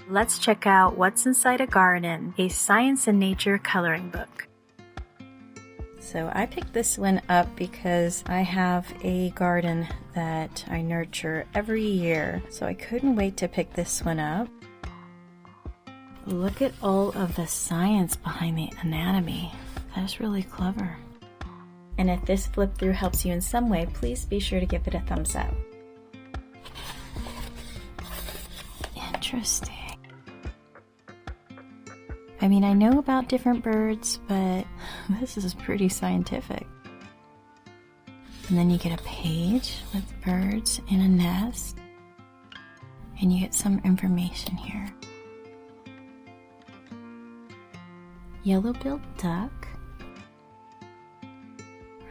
Let's check out What's Inside a Garden, a science and nature coloring book. So I picked this one up because I have a garden that I nurture every year, so I couldn't wait to pick this one up. Look at all of the science behind the anatomy. That is really clever. And if this flip through helps you in some way, please be sure to give it a thumbs up. Interesting. I mean, I know about different birds, but this is pretty scientific. And then you get a page with birds in a nest, and you get some information here. Yellow-billed duck.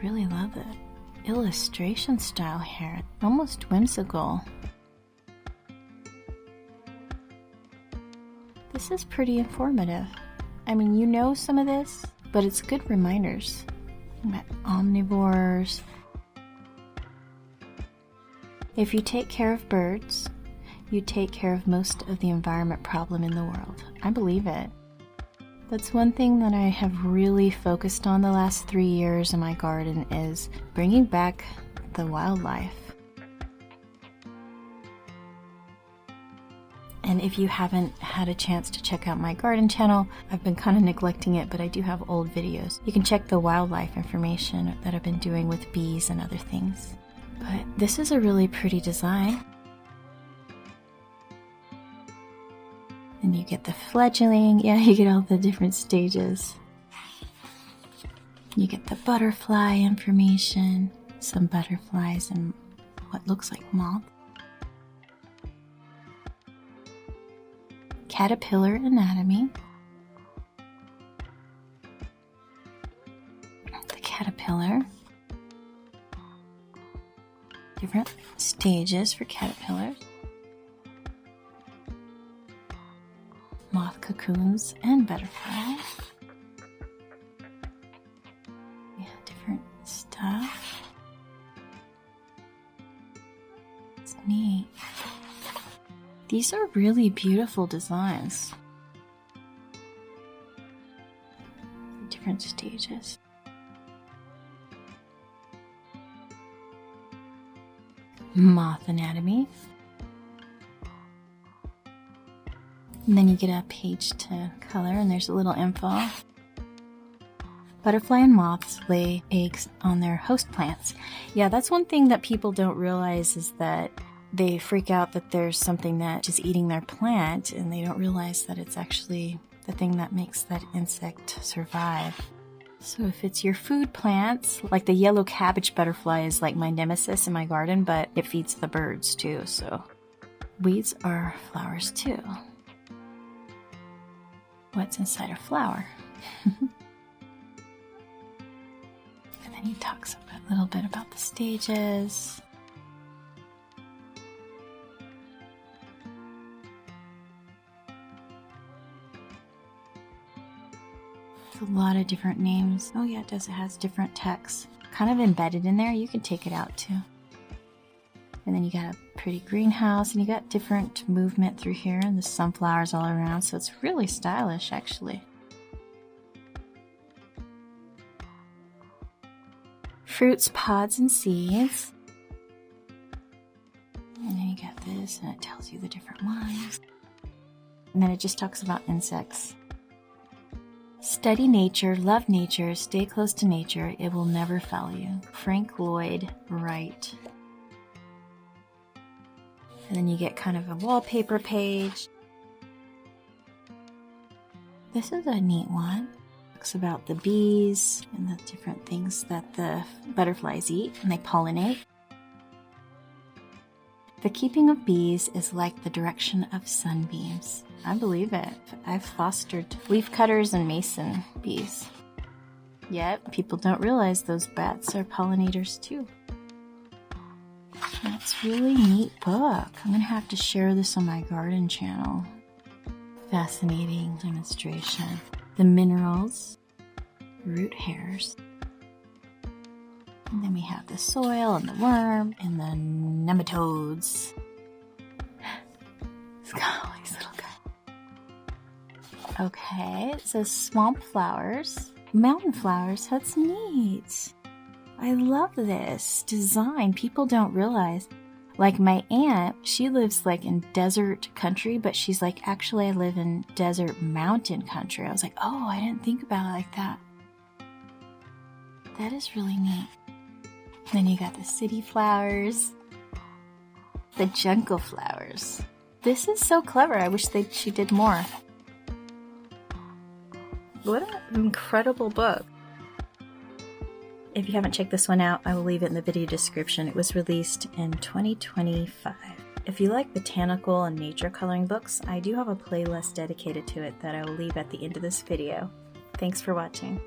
Really love it. Illustration style here, almost whimsical. This is pretty informative. I mean, you know some of this, but it's good reminders. About omnivores. If you take care of birds, you take care of most of the environment problem in the world. I believe it. That's one thing that I have really focused on the last 3 years in my garden is bringing back the wildlife. And if you haven't had a chance to check out my garden channel, I've been kind of neglecting it, but I do have old videos. You can check the wildlife information that I've been doing with bees and other things. But this is a really pretty design. And you get the fledgling, yeah, you get all the different stages. You get the butterfly information, some butterflies and what looks like moths. Caterpillar anatomy. The caterpillar. Different stages for caterpillars. Moth cocoons and butterflies. Yeah, different stuff. It's neat. These are really beautiful designs. Different stages. Moth anatomy. And then you get a page to color, and there's a little info. Butterfly and moths lay eggs on their host plants. Yeah, that's one thing that people don't realize is that they freak out that there's something that is eating their plant, and they don't realize that it's actually the thing that makes that insect survive. So if it's your food plants, like the yellow cabbage butterfly is like my nemesis in my garden, but it feeds the birds too, so. Weeds are flowers too. What's inside a flower? And then he talks a little bit about the stages. There's a lot of different names. Oh yeah, it does. It has different text kind of embedded in there. You can take it out too. And then you got a pretty greenhouse, and you got different movement through here, and the sunflowers all around, so it's really stylish actually. Fruits, pods, and seeds. And then you got this, and it tells you the different ones. And then it just talks about insects. Study nature, love nature, stay close to nature, it will never fail you. Frank Lloyd Wright. And then you get kind of a wallpaper page. This is a neat one. It talks about the bees and the different things that the butterflies eat, and they pollinate. The keeping of bees is like the direction of sunbeams. I believe it. I've fostered leaf cutters and mason bees. Yet, people don't realize those bats are pollinators too. That's really neat book. I'm going to have to share this on my garden channel. Fascinating demonstration. The minerals, root hairs. And then we have the soil and the worm and the nematodes. It's got all these little guys. Okay, it says swamp flowers. Mountain flowers, that's neat. I love this design. People don't realize. Like my aunt, she lives like in desert country, but she's like, actually I live in desert mountain country. I was like, oh, I didn't think about it like that. That is really neat. Then you got the city flowers, the jungle flowers. This is so clever. I wish she did more. What an incredible book. If you haven't checked this one out, I will leave it in the video description. It was released in 2025. If you like botanical and nature coloring books, I do have a playlist dedicated to it that I will leave at the end of this video. Thanks for watching.